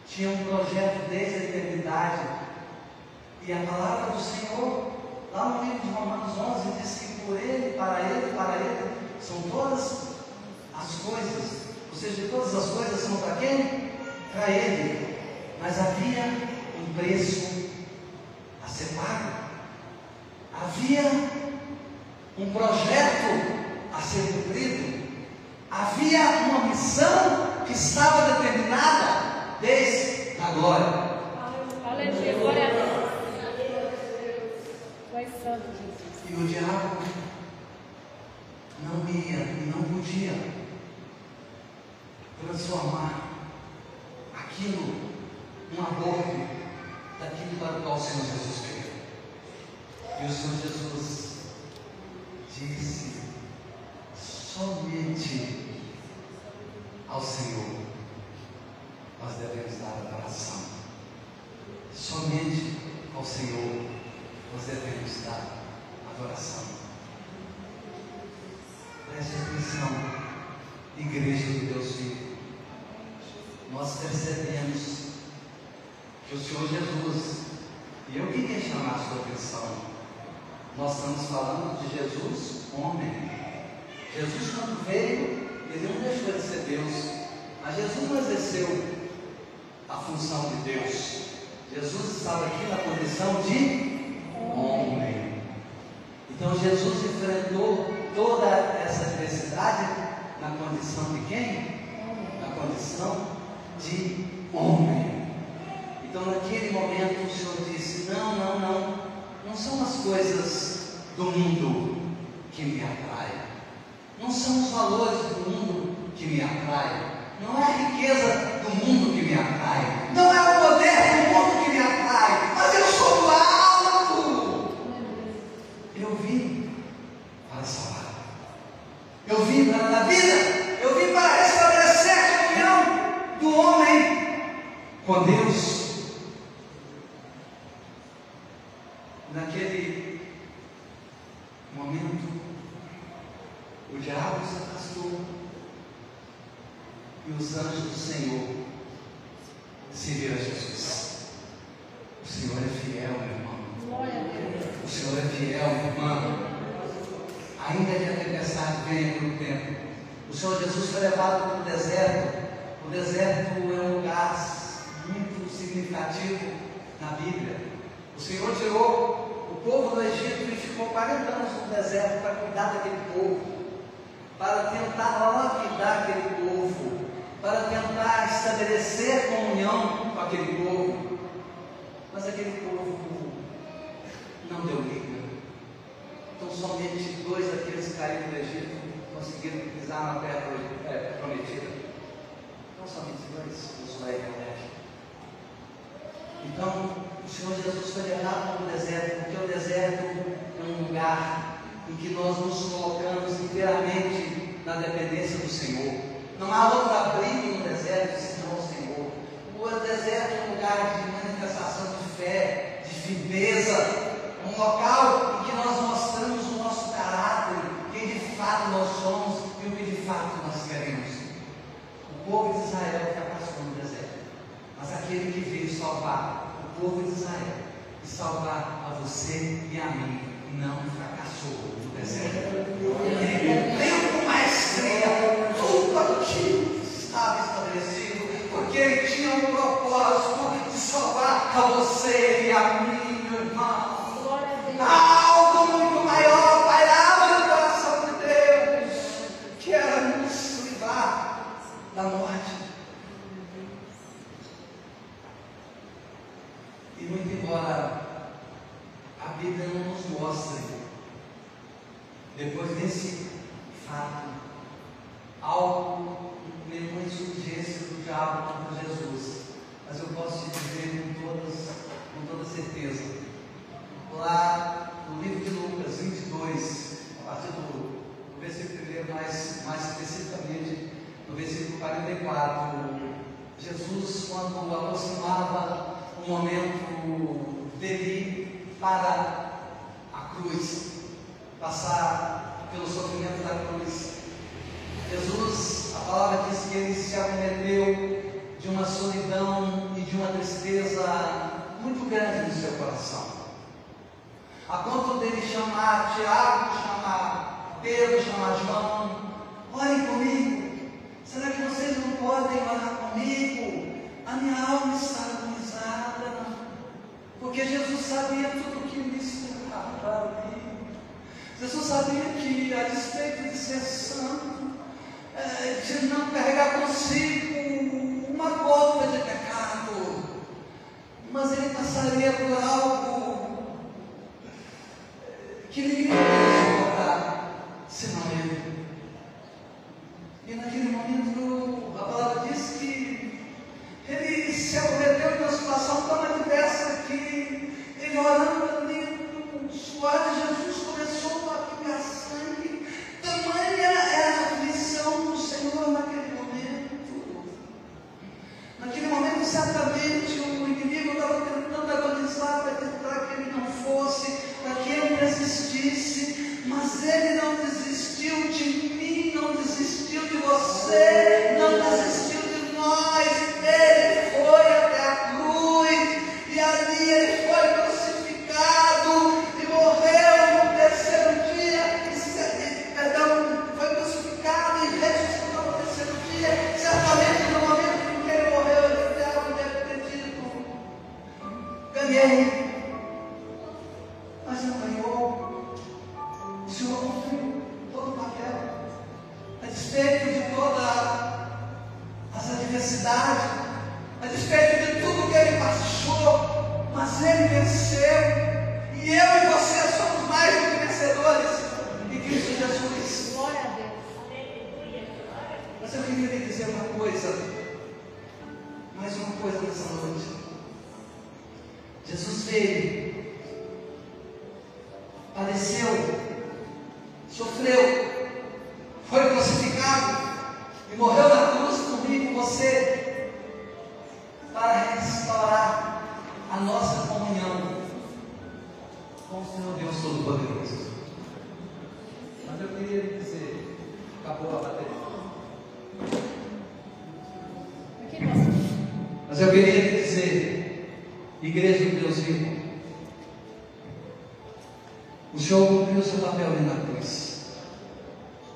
tinha um projeto desde a eternidade. E a palavra do Senhor, lá no livro de Romanos 11, diz que por Ele, para Ele, são todas as coisas. Ou seja, todas as coisas são para quem? Para Ele. Mas havia um preço a ser pago. Havia um projeto a ser cumprido. Havia uma missão que estava determinada desde a glória. Aleluia, glória a Deus. Tu és santo, Jesus. E o diabo não ia e não podia transformar aquilo um aborto daquilo para o qual o Senhor Jesus veio. E o Senhor Jesus disse: somente ao Senhor nós devemos dar adoração. Somente ao Senhor nós devemos dar adoração. Preste atenção, igreja do Deus vivo. Nós percebemos que o Senhor Jesus, e eu queria chamar a sua atenção, nós estamos falando de Jesus, homem. Jesus, quando veio, Ele não deixou de ser Deus, mas Jesus não exerceu a função de Deus. Jesus estava aqui na condição de homem. Então Jesus enfrentou toda essa adversidade na condição de quem? Na condição de homem. Então naquele momento o Senhor disse: não são as coisas do mundo que me atraem, não são os valores do mundo que me atraem, não é a riqueza do mundo que me atrai, não é o poder do mundo que me atrai, mas eu sou do alto. Eu vim para salvar, eu vim para dar vida, eu vim para restabelecer a comunhão do homem com Deus. Naquele momento, o diabo se afastou e os anjos do Senhor serviram a Jesus. O Senhor é fiel, meu irmão. O Senhor é fiel, minha irmã. Ainda que a tempestade venha por um tempo, o Senhor Jesus foi levado para o deserto. O deserto é um lugar muito significativo na Bíblia. O Senhor tirou o povo do Egito e ficou 40 anos no deserto para cuidar daquele povo, para tentar lapidar aquele povo, para tentar estabelecer comunhão com aquele povo. Mas aquele povo não deu liga. Então somente 2 daqueles que caíram do Egito conseguiram pisar na terra prometida. Não somente 2, Josué e Caleb. Então o Senhor Jesus foi levado para o deserto, porque o deserto é um lugar em que nós nos colocamos inteiramente na dependência do Senhor. Não há outro abrigo no deserto senão o Senhor. O deserto é um lugar de manifestação de fé, de firmeza, um local em que nós mostramos o nosso caráter, quem de fato nós somos e o que de fato nós queremos. O povo de Israel e salvar a você e a mim. Não fracassou no deserto. Ele cumpriu com maestria tudo aquilo que estava estabelecido, porque ele tinha um propósito de salvar a você e a mim, meu irmão. Algo muito maior pairava no coração de Deus, que era nos livrar da morte. E muito embora a Bíblia não nos mostre, depois desse fato, algo, nenhuma insurgência do diabo contra Jesus, mas eu posso te dizer com toda certeza, lá no livro de Lucas 22, a partir do versículo 1, mais especificamente no versículo 44, Jesus, quando aproximava o momento dele para a cruz, passar pelo sofrimento da cruz, Jesus, a palavra diz que ele se acometeu de uma solidão e de uma tristeza muito grande no seu coração, a ponto dele chamar Tiago, chamar Pedro, chamar João: orem comigo, será que vocês não podem orar comigo? A minha alma está agonizada, porque Jesus sabia tudo o que me esperava ali. Jesus sabia que, a despeito de ser santo, de não carregar consigo uma gota de pecado, mas ele passaria por algo que ninguém poderia suportar, senão ele. E naquele momento, a palavra diz que ele se acometeu de uma situação tão adversa que ele, orando ali no suor de Jesus, começou a pingar sangue. Tamanha era a aflição do Senhor naquele momento. Naquele momento, certamente, o inimigo estava tentando agonizar para tentar que ele não fosse, para que ele desistisse, mas ele não desistiu de mim, não desistiu de você, não desistiu de nós. Ele foi até a cruz, e ali ele foi crucificado e morreu no terceiro dia, foi crucificado e ressuscitou no terceiro dia. Certamente no momento em que ele morreu, ele deve ter dito: ganhei. Mas não ganhou. O Senhor cumpriu todo o papel, a despeito de todas as adversidades, a despeito de tudo que ele passou, mas ele venceu. E eu e você somos mais do que vencedores em Cristo Jesus. Glória a Deus. Mas eu queria lhe dizer uma coisa, mais uma coisa nessa noite. Jesus veio, padeceu, sofreu, foi crucificado e morreu na cruz comigo e você, para restaurar a nossa comunhão com o Senhor Deus Todo-Poderoso. Mas eu queria lhe dizer, acabou a bateria. Aqui, pastor. Mas eu queria lhe dizer, igreja do Deus vivo, o Senhor cumpriu o seu papel ali na cruz.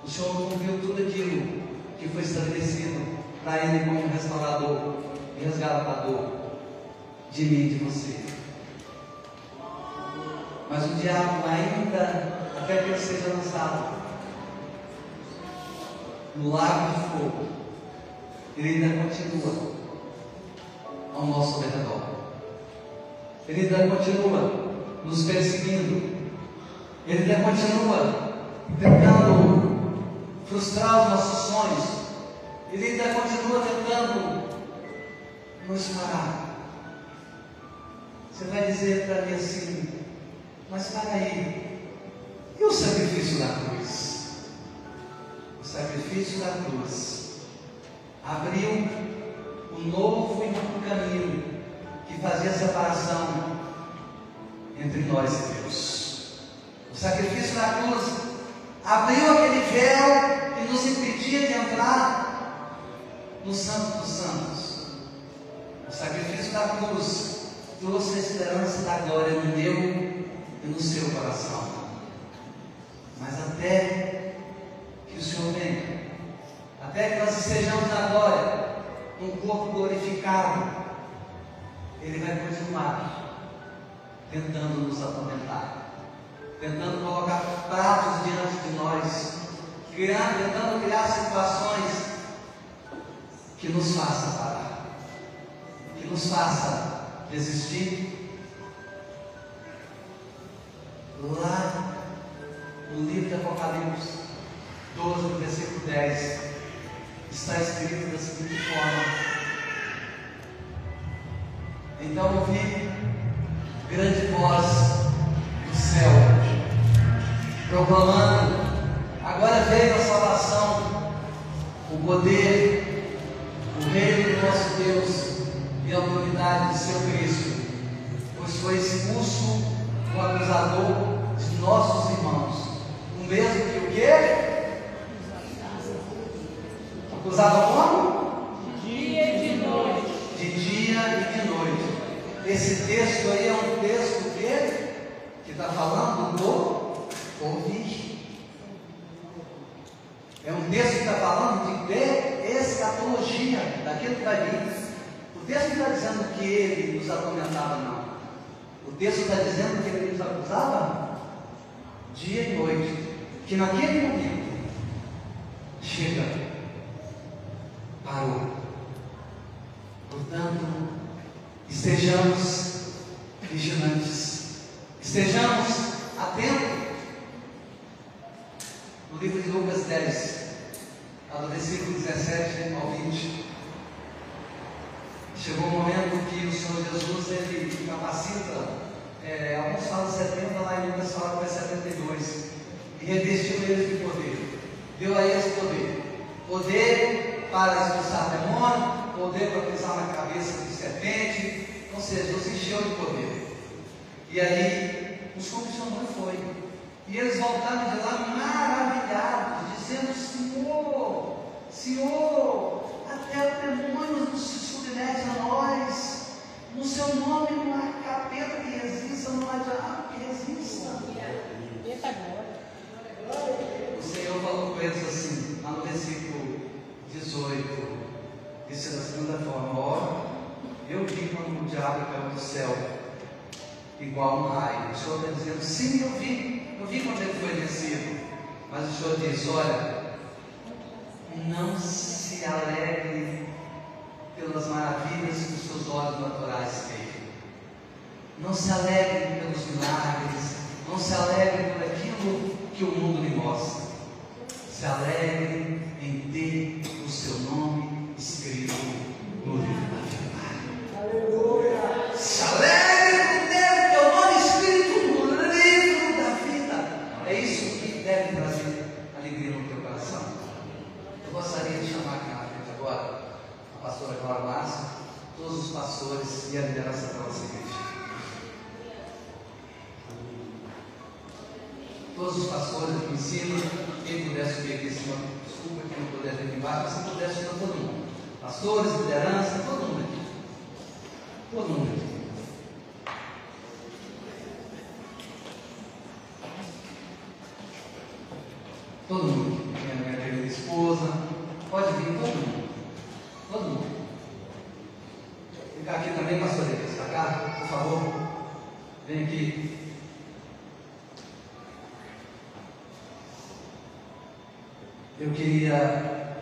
O Senhor cumpriu tudo aquilo que foi estabelecido para Ele como restaurador e resgatador de mim e de você. Mas o diabo ainda, até que ele seja lançado no lago de fogo, ele ainda continua ao nosso redor. Ele ainda continua nos perseguindo. Ele ainda continua tentando frustrar os nossos sonhos. Ele ainda continua tentando nos parar. Você vai dizer para mim assim: mas para aí, e o sacrifício da cruz? O sacrifício da cruz abriu um novo e novo caminho que fazia separação entre nós e Deus. O sacrifício da cruz abriu aquele véu que nos impedia de entrar no Santo dos Santos. O sacrifício da cruz trouxe a esperança da glória no meu e no seu coração. Mas até que o Senhor venha, até que nós estejamos na glória, com o corpo glorificado, Ele vai continuar tentando nos atormentar, tentando colocar pratos diante de nós, tentando criar situações que nos façam parar, que nos façam desistir. Lá no livro de Apocalipse 12, versículo 10, está escrito da seguinte forma: então ouvi grande voz do céu, proclamando: agora veio a salvação, o poder, o reino do nosso Deus e a autoridade de seu Cristo, pois foi expulso o acusador de nossos irmãos, o mesmo que o quê? Acusava como? De dia e de noite. De dia e de noite. Esse texto aí é um texto que está falando do ouvir. É um texto que está falando de escatologia, daquilo que vai vir. O texto não está dizendo que ele nos atormentava, não. O texto está dizendo que ele nos acusava dia e noite. Que naquele momento chega, parou. Portanto, estejamos vigilantes, estejamos atentos. No livro de Lucas 10, do versículo 17 ao 20, chegou o momento que o Senhor Jesus ele capacita, alguns falam 70, lá em Lucas fala que é 72, e revestiu eles de poder, deu a eles poder para expulsar demônio, poder para pisar na cabeça de serpente, ou seja, os encheu de poder. E aí os comissionários foi, e eles voltaram de lá maravilhados, dizendo: Senhor, até o demônio não se submete a nós, no seu nome não há capeta que resista, não há diabo que resista. Eita glória. O Senhor falou com eles assim, lá no versículo 18, disse da segunda forma: ó, eu vi quando o diabo caiu do céu, igual um raio. O Senhor está dizendo: sim, eu vi quando ele foi vencido. Mas o Senhor diz: olha, não se alegre pelas maravilhas que os seus olhos naturais veem. Não se alegre pelos milagres. Não se alegre por aquilo que o mundo lhe mostra. Se alegre em ter o seu nome escrito no livro da vida. Aleluia! Se alegre em ter o teu nome escrito no livro da vida. É isso que deve trazer alegria no teu coração. Eu gostaria de chamar aqui na frente agora a pastora Clara Márcia, todos os pastores e a liderança da nossa igreja. Todos os pastores aqui em cima, quem puder subir aqui em cima, desculpa, quem não puder vir aqui embaixo, mas se puder subir todo mundo. Pastores, liderança, todo mundo aqui. Todo mundo aqui. Todo mundo. Minha querida esposa, pode vir todo mundo. Todo mundo. Ficar aqui também, pastor Elias, para cá, por favor. Vem aqui. Eu queria,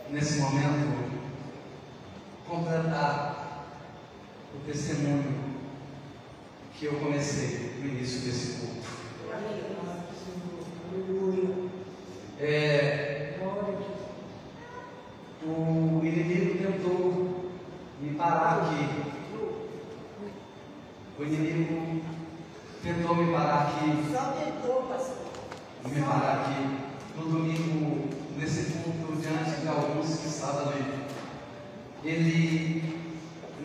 nesse momento, completar o testemunho que eu comecei no início desse culto. O inimigo tentou me parar aqui. O inimigo tentou me parar aqui. Só tentou, pastor. Me parar aqui no domingo, nesse culto, diante de alguns que estavam ali. Ele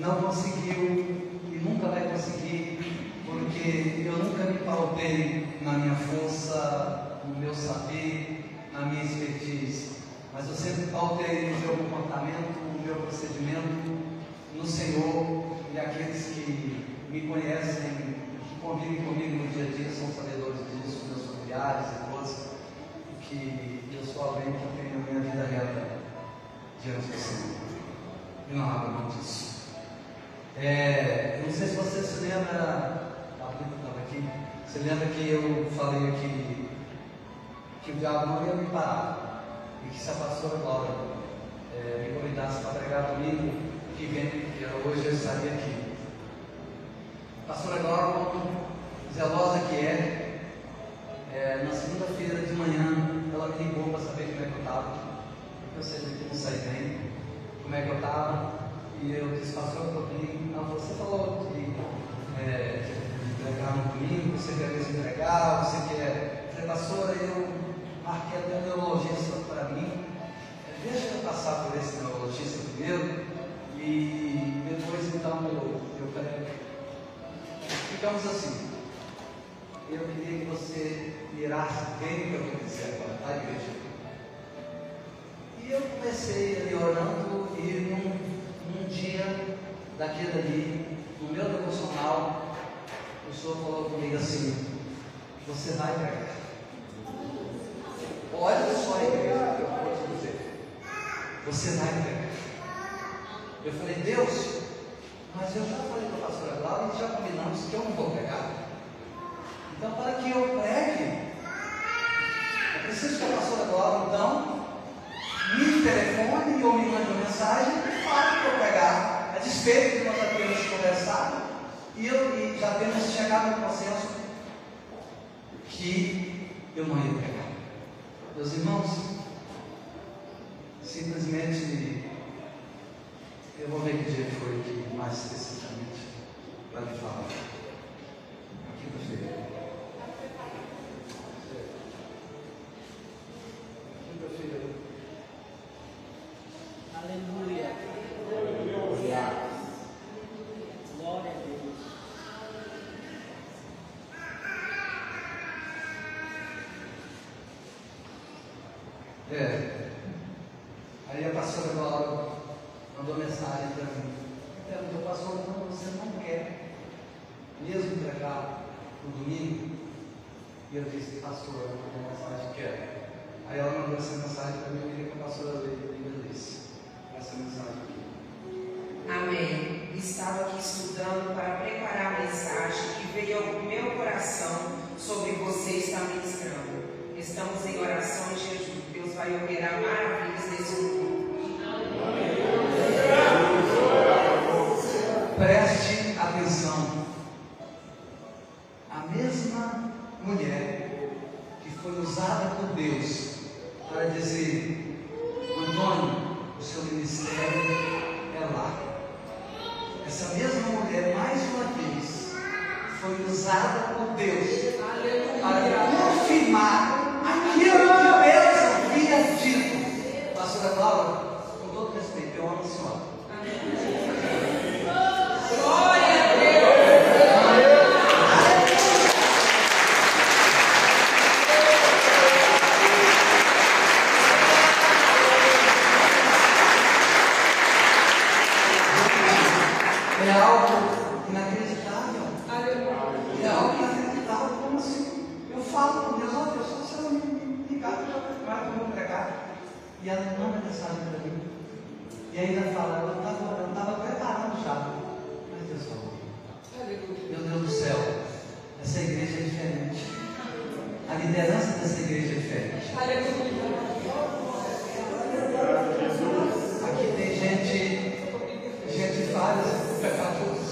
não conseguiu e nunca vai conseguir, porque eu nunca me pautei na minha força, no meu saber, na minha expertise, mas eu sempre pautei no meu comportamento, no meu procedimento, no Senhor, e aqueles que me conhecem, que convivem comigo no dia a dia, são sabedores disso, meus familiares, esposa, que eu sou alguém que tenho a minha vida reta diante do Senhor. E não abro mão disso. Eu não sei se você se lembra, a Brita estava aqui, você lembra que eu falei aqui que o diabo não ia me parar, e que se a pastora Glória me convidasse para pregar domingo que vem, hoje eu estaria aqui. A pastora Glória, como zelosa que na segunda-feira de manhã, ela me ligou para saber como é que eu estava. Eu sabia que não saí bem, como é que eu estava, e eu disse, pastor, eu estou bem. Você falou de pregar no domingo, você quer mesmo pregar, você quer. Eu falei, pastora, eu marquei até o neurologista para mim. Deixa eu passar por esse neurologista primeiro, e depois então eu falei, ficamos assim. Eu queria que você mirasse bem o que eu vou dizer agora, tá, igreja? E eu comecei ali orando, e num dia daquele ali, no meu devocional, o Senhor falou comigo assim: você vai pregar. Olha só a igreja que eu vou te dizer. Você vai pregar. Eu falei, Deus, mas eu já falei com a pastora Cláudia e já combinamos que eu não vou pregar. Então, para que eu pregue, eu preciso que a pastora Cláudia, então, me telefone ou me mande uma mensagem e fale para eu pregar. A despeito de nós já termos conversado e já temos chegado ao consenso que eu não ia pregar. Meus irmãos, simplesmente, eu vou ver que dia foi aqui, mais especificamente, para me falar. Quinta-feira. Aleluia. Glória a Deus. Aí a pastora Glória mandou mensagem para mim. Perguntou, pastor, não, você não quer mesmo pregar no domingo? E eu disse, pastor, eu mandei mensagem, quero. Aí ela mandou essa mensagem para mim, eu queria que a pastora lesse essa mensagem aqui. Amém. Estava aqui estudando para preparar a mensagem que veio ao meu coração sobre você estar ministrando. Estamos em oração e jejum. Deus vai operar maravilhas nesse mundo. Preste atenção. A mesma mulher que foi usada por Deus para dizer, Antônio, o seu ministério é lá. Essa mesma mulher, mais uma vez, foi usada por Deus para confirmar aquilo que Deus havia dito. Pastora Cláudia, com todo respeito, eu amo a senhora. Glória a Deus! É algo inacreditável. É algo inacreditável. Como assim? Eu falo com Deus, ó Deus, só você não me ligar, eu vou pregar. E ela manda mensagem para mim. E ainda fala, eu estava preparando já. Mas Deus falou. Meu Deus do céu, essa igreja é diferente. A liderança dessa igreja é diferente. Aqui tem gente falha, pecadores.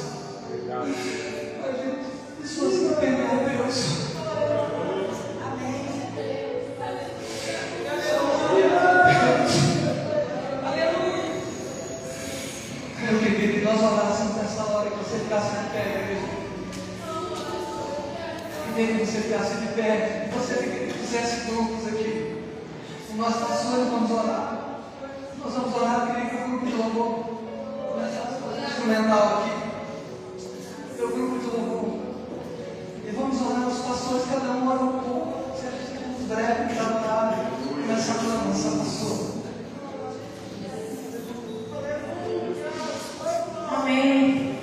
A gente, pessoas que temem a Deus. Eu queria que nós orássemos nessa hora, que você ficasse de pé, igreja. Eu queria que você ficasse de pé, que você fizesse grupos aqui. E nós, pastores, vamos orar. Nós vamos orar, eu queria que o grupo de louvor, instrumental aqui, o grupo de louvor, e vamos orar os pastores, cada um ora um pouco, seja uns breves, cada hora, começando a nossa pastora. Amém.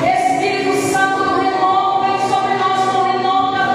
Espírito Santo, renova sobre nós com renova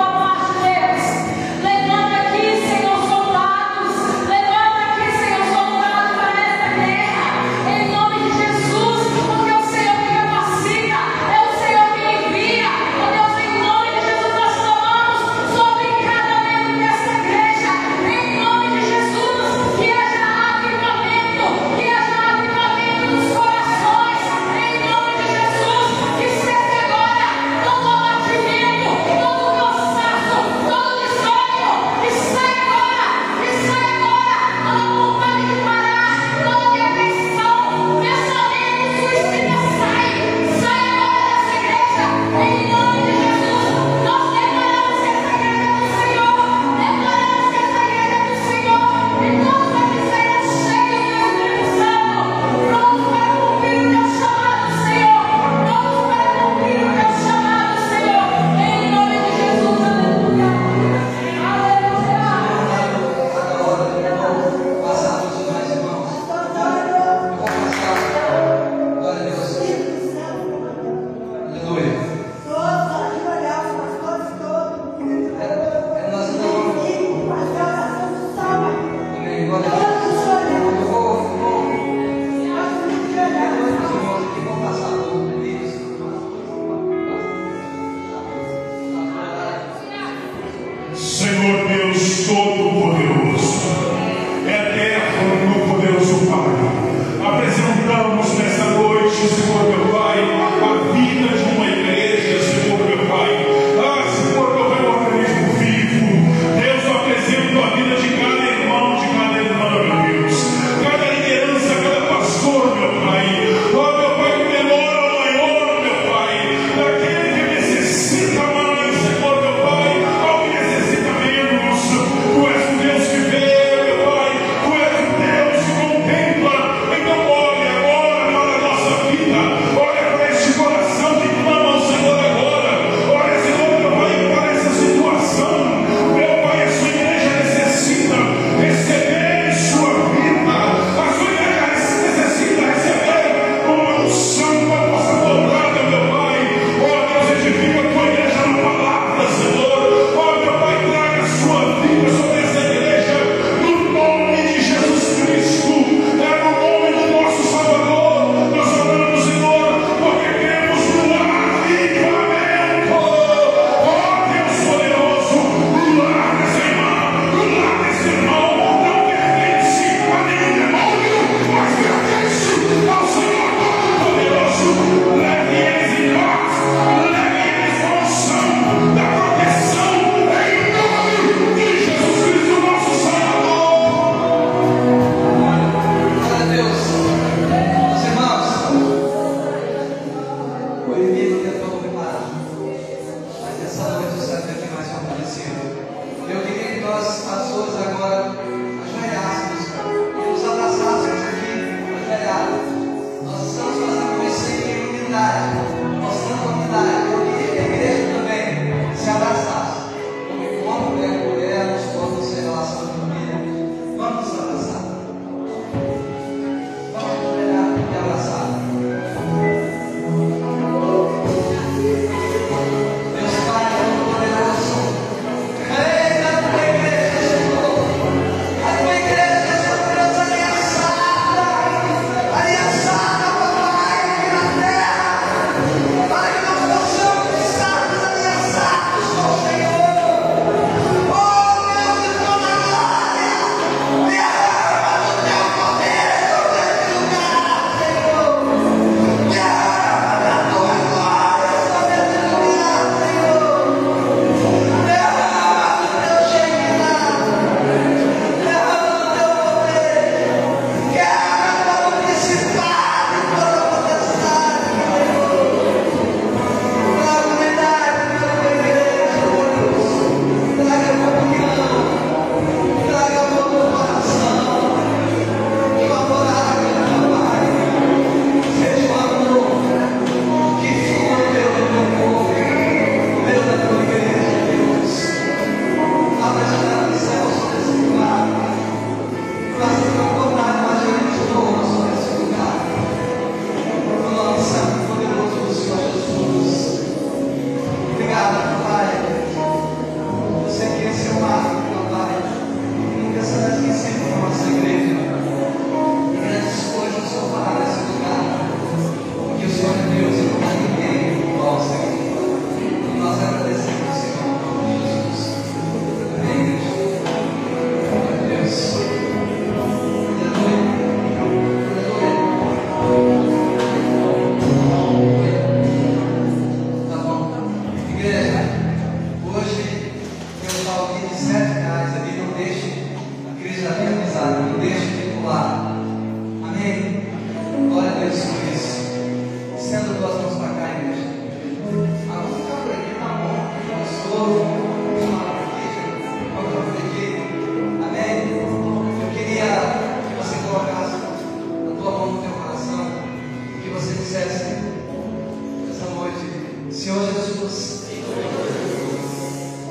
Senhor Jesus,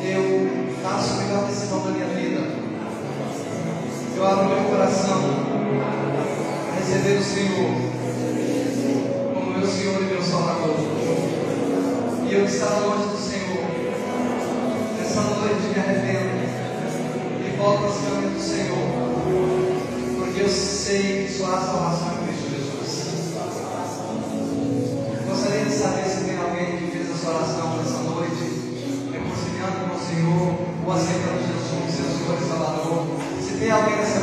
eu faço a melhor decisão da minha vida. Eu abro meu coração a receber o Senhor como meu Senhor e meu Salvador. E eu que estava longe do Senhor, nessa noite me arrependo e volto aos caminhos do Senhor, porque eu sei que só há salvação em Cristo Jesus. Gostaria de saber se tem alguém que fez essa oração nessa noite, reconciliando com o Senhor, ou aceitando Jesus como seu Senhor e Salvador. Se tem alguém nessa